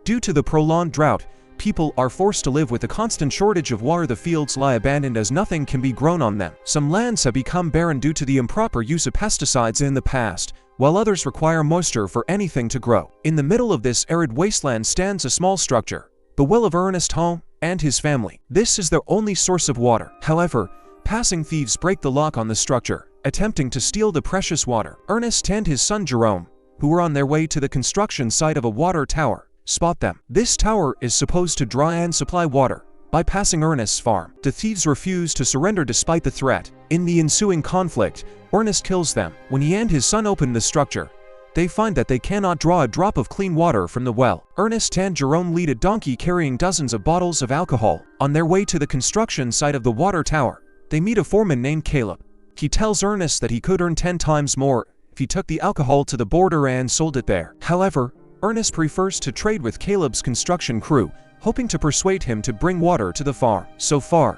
Due to the prolonged drought, people are forced to live with a constant shortage of water. The fields lie abandoned as nothing can be grown on them. Some lands have become barren due to the improper use of pesticides in the past, while others require moisture for anything to grow. In the middle of this arid wasteland stands a small structure, the well of Ernest's home and his family. This is their only source of water. However, passing thieves break the lock on the structure, attempting to steal the precious water. Ernest and his son Jerome, who were on their way to the construction site of a water tower, spot them. This tower is supposed to draw and supply water, bypassing Ernest's farm. The thieves refuse to surrender despite the threat. In the ensuing conflict, Ernest kills them. When he and his son open the structure, they find that they cannot draw a drop of clean water from the well. Ernest and Jerome lead a donkey carrying dozens of bottles of alcohol. On their way to the construction site of the water tower, they meet a foreman named Caleb. He tells Ernest that he could earn 10 times more if he took the alcohol to the border and sold it there. However, Ernest prefers to trade with Caleb's construction crew, hoping to persuade him to bring water to the farm. So far,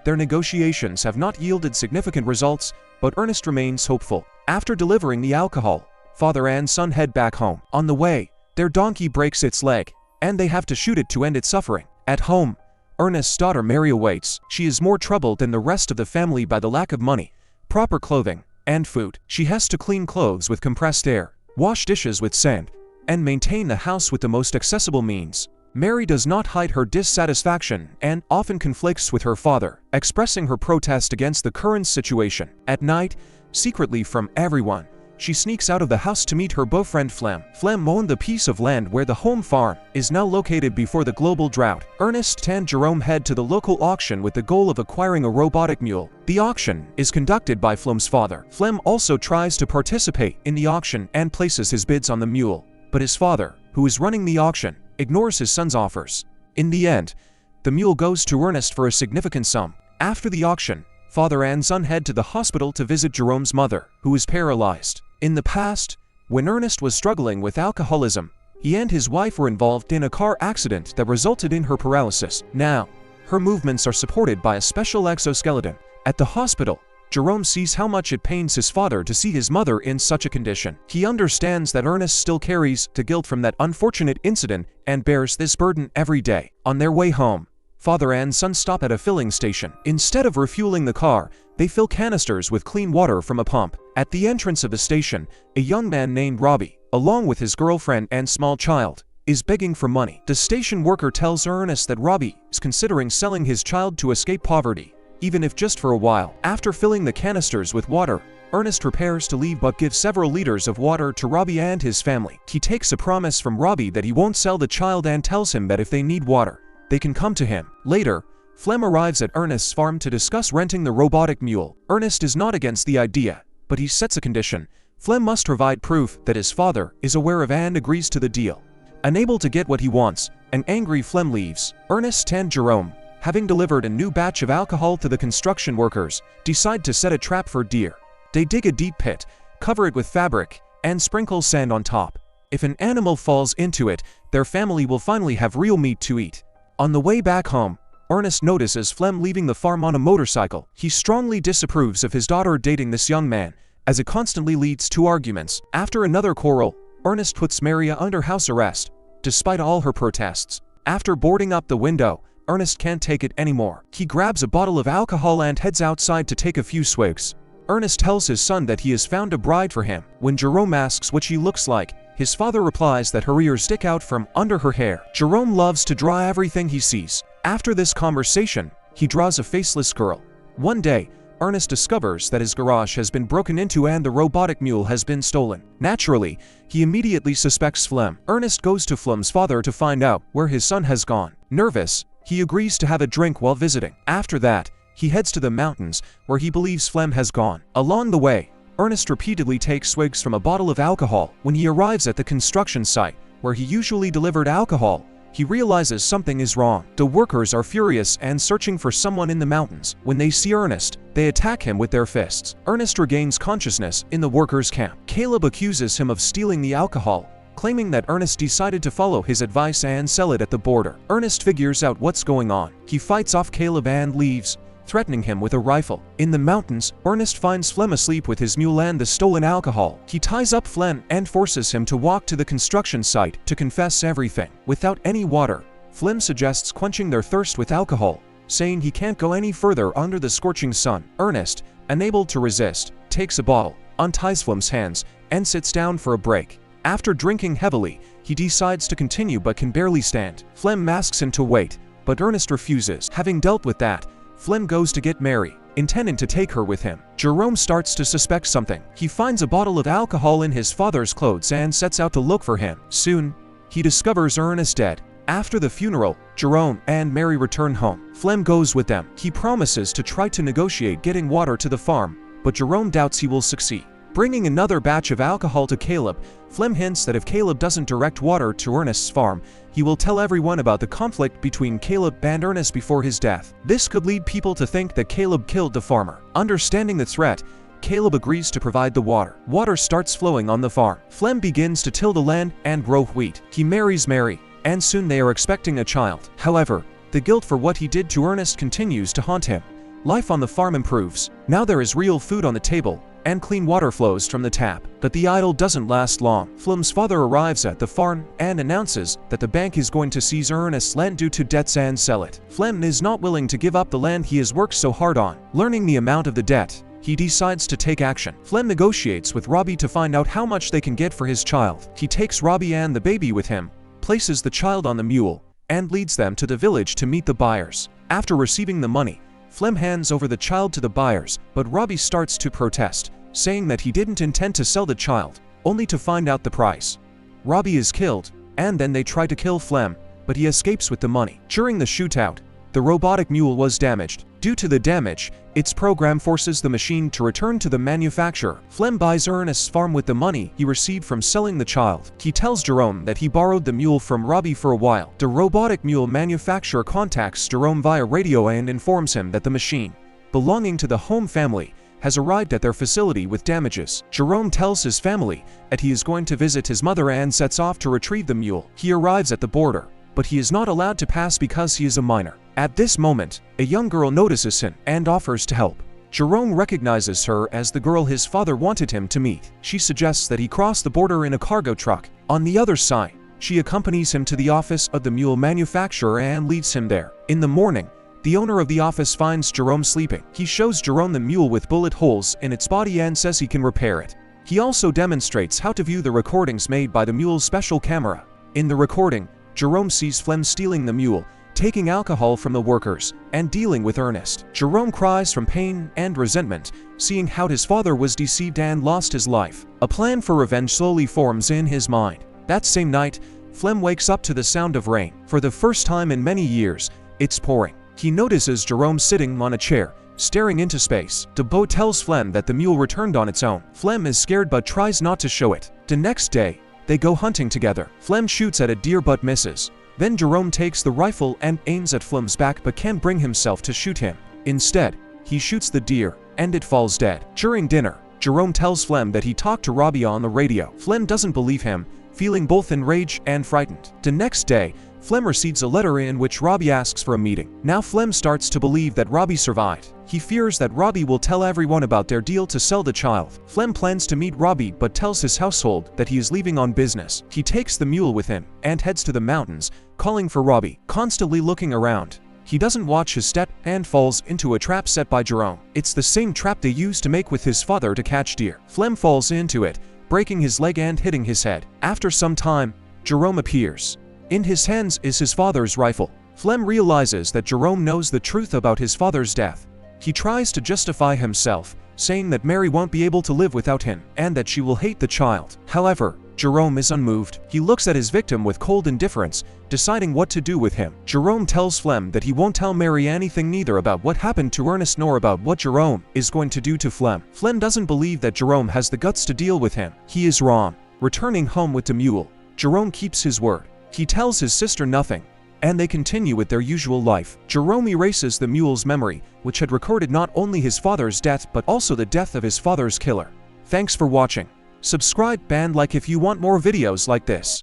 their negotiations have not yielded significant results, but Ernest remains hopeful. After delivering the alcohol, father and son head back home. On the way, their donkey breaks its leg, and they have to shoot it to end its suffering. At home, Ernest's daughter Mary awaits. She is more troubled than the rest of the family by the lack of money, proper clothing, and food. She has to clean clothes with compressed air, wash dishes with sand, and maintain the house with the most accessible means. Mary does not hide her dissatisfaction and often conflicts with her father, expressing her protest against the current situation. At night, secretly from everyone, she sneaks out of the house to meet her boyfriend Flem. Flem owned the piece of land where the home farm is now located before the global drought. Ernest and Jerome head to the local auction with the goal of acquiring a robotic mule. The auction is conducted by Flem's father. Flem also tries to participate in the auction and places his bids on the mule, but his father, who is running the auction, ignores his son's offers. In the end, the mule goes to Ernest for a significant sum. After the auction, father and son head to the hospital to visit Jerome's mother, who is paralyzed. In the past, when Ernest was struggling with alcoholism, he and his wife were involved in a car accident that resulted in her paralysis. Now, her movements are supported by a special exoskeleton. At the hospital, Jerome sees how much it pains his father to see his mother in such a condition. He understands that Ernest still carries the guilt from that unfortunate incident and bears this burden every day. On their way home, father and son stop at a filling station. Instead of refueling the car, they fill canisters with clean water from a pump. At the entrance of the station, a young man named Robbie, along with his girlfriend and small child, is begging for money. The station worker tells Ernest that Robbie is considering selling his child to escape poverty, even if just for a while. After filling the canisters with water, Ernest prepares to leave but gives several liters of water to Robbie and his family. He takes a promise from Robbie that he won't sell the child and tells him that if they need water, they can come to him. Later, Flem arrives at Ernest's farm to discuss renting the robotic mule. Ernest is not against the idea, but he sets a condition. Flem must provide proof that his father is aware of and agrees to the deal. Unable to get what he wants, an angry Flem leaves. Ernest and Jerome, having delivered a new batch of alcohol to the construction workers, decide to set a trap for deer. They dig a deep pit, cover it with fabric, and sprinkle sand on top. If an animal falls into it, their family will finally have real meat to eat. On the way back home, Ernest notices Flem leaving the farm on a motorcycle. He strongly disapproves of his daughter dating this young man, as it constantly leads to arguments. After another quarrel, Ernest puts Maria under house arrest, despite all her protests. After boarding up the window, Ernest can't take it anymore. He grabs a bottle of alcohol and heads outside to take a few swigs. Ernest tells his son that he has found a bride for him. When Jerome asks what she looks like, his father replies that her ears stick out from under her hair. Jerome loves to draw everything he sees. After this conversation, he draws a faceless girl. One day, Ernest discovers that his garage has been broken into and the robotic mule has been stolen. Naturally, he immediately suspects Flem. Ernest goes to Flem's father to find out where his son has gone. Nervous, he agrees to have a drink while visiting. After that, he heads to the mountains, where he believes Flem has gone. Along the way, Ernest repeatedly takes swigs from a bottle of alcohol. When he arrives at the construction site, where he usually delivered alcohol, he realizes something is wrong. The workers are furious and searching for someone in the mountains. When they see Ernest, they attack him with their fists. Ernest regains consciousness in the workers' camp. Caleb accuses him of stealing the alcohol, claiming that Ernest decided to follow his advice and sell it at the border. Ernest figures out what's going on. He fights off Caleb and leaves, threatening him with a rifle. In the mountains, Ernest finds Flem asleep with his mule and the stolen alcohol. He ties up Flem and forces him to walk to the construction site to confess everything. Without any water, Flem suggests quenching their thirst with alcohol, saying he can't go any further under the scorching sun. Ernest, unable to resist, takes a bottle, unties Flem's hands, and sits down for a break. After drinking heavily, he decides to continue but can barely stand. Flem asks him to wait, but Ernest refuses. Having dealt with that, Flem goes to get Mary, intending to take her with him. Jerome starts to suspect something. He finds a bottle of alcohol in his father's clothes and sets out to look for him. Soon, he discovers Ernest dead. After the funeral, Jerome and Mary return home. Flem goes with them. He promises to try to negotiate getting water to the farm, but Jerome doubts he will succeed. Bringing another batch of alcohol to Caleb, Flem hints that if Caleb doesn't direct water to Ernest's farm, he will tell everyone about the conflict between Caleb and Ernest before his death. This could lead people to think that Caleb killed the farmer. Understanding the threat, Caleb agrees to provide the water. Water starts flowing on the farm. Flem begins to till the land and grow wheat. He marries Mary, and soon they are expecting a child. However, the guilt for what he did to Ernest continues to haunt him. Life on the farm improves. Now there is real food on the table, and clean water flows from the tap. But the idyll doesn't last long. Flem's father arrives at the farm and announces that the bank is going to seize Ernest's land due to debts and sell it. Flem is not willing to give up the land he has worked so hard on. Learning the amount of the debt, he decides to take action. Flem negotiates with Robbie to find out how much they can get for his child. He takes Robbie and the baby with him, places the child on the mule, and leads them to the village to meet the buyers. After receiving the money, Flem hands over the child to the buyers, but Robbie starts to protest, saying that he didn't intend to sell the child, only to find out the price. Robbie is killed, and then they try to kill Flem, but he escapes with the money. During the shootout, the robotic mule was damaged. Due to the damage, its program forces the machine to return to the manufacturer. Flem buys Ernest's farm with the money he received from selling the child. He tells Jerome that he borrowed the mule from Robbie for a while. The robotic mule manufacturer contacts Jerome via radio and informs him that the machine, belonging to the home family, has arrived at their facility with damages. Jerome tells his family that he is going to visit his mother and sets off to retrieve the mule. He arrives at the border, but he is not allowed to pass because he is a minor. At this moment, a young girl notices him and offers to help. Jerome recognizes her as the girl his father wanted him to meet. She suggests that he cross the border in a cargo truck. On the other side, she accompanies him to the office of the mule manufacturer and leads him there. In the morning, the owner of the office finds Jerome sleeping. He shows Jerome the mule with bullet holes in its body and says he can repair it. He also demonstrates how to view the recordings made by the mule's special camera. In the recording, Jerome sees Flem stealing the mule, taking alcohol from the workers, and dealing with Ernest. Jerome cries from pain and resentment, seeing how his father was deceived and lost his life. A plan for revenge slowly forms in his mind. That same night, Flem wakes up to the sound of rain. For the first time in many years, it's pouring. He notices Jerome sitting on a chair, staring into space. Debo tells Flem that the mule returned on its own. Flem is scared but tries not to show it. The next day, they go hunting together. Flem shoots at a deer but misses. Then Jerome takes the rifle and aims at Flem's back but can't bring himself to shoot him. Instead, he shoots the deer, and it falls dead. During dinner, Jerome tells Flem that he talked to Robbie on the radio. Flem doesn't believe him, feeling both enraged and frightened. The next day, Flem receives a letter in which Robbie asks for a meeting. Now Flem starts to believe that Robbie survived. He fears that Robbie will tell everyone about their deal to sell the child. Flem plans to meet Robbie but tells his household that he is leaving on business. He takes the mule with him and heads to the mountains, calling for Robbie, constantly looking around. He doesn't watch his step and falls into a trap set by Jerome. It's the same trap they used to make with his father to catch deer. Flem falls into it, breaking his leg and hitting his head. After some time, Jerome appears. In his hands is his father's rifle. Flem realizes that Jerome knows the truth about his father's death. He tries to justify himself, saying that Mary won't be able to live without him and that she will hate the child. However, Jerome is unmoved. He looks at his victim with cold indifference, deciding what to do with him. Jerome tells Flem that he won't tell Mary anything, neither about what happened to Ernest nor about what Jerome is going to do to Flem. Flem doesn't believe that Jerome has the guts to deal with him. He is wrong. Returning home with the mule, Jerome keeps his word. He tells his sister nothing, and they continue with their usual life. Jerome erases the mule's memory, which had recorded not only his father's death but also the death of his father's killer. Thanks for watching. Subscribe and like if you want more videos like this.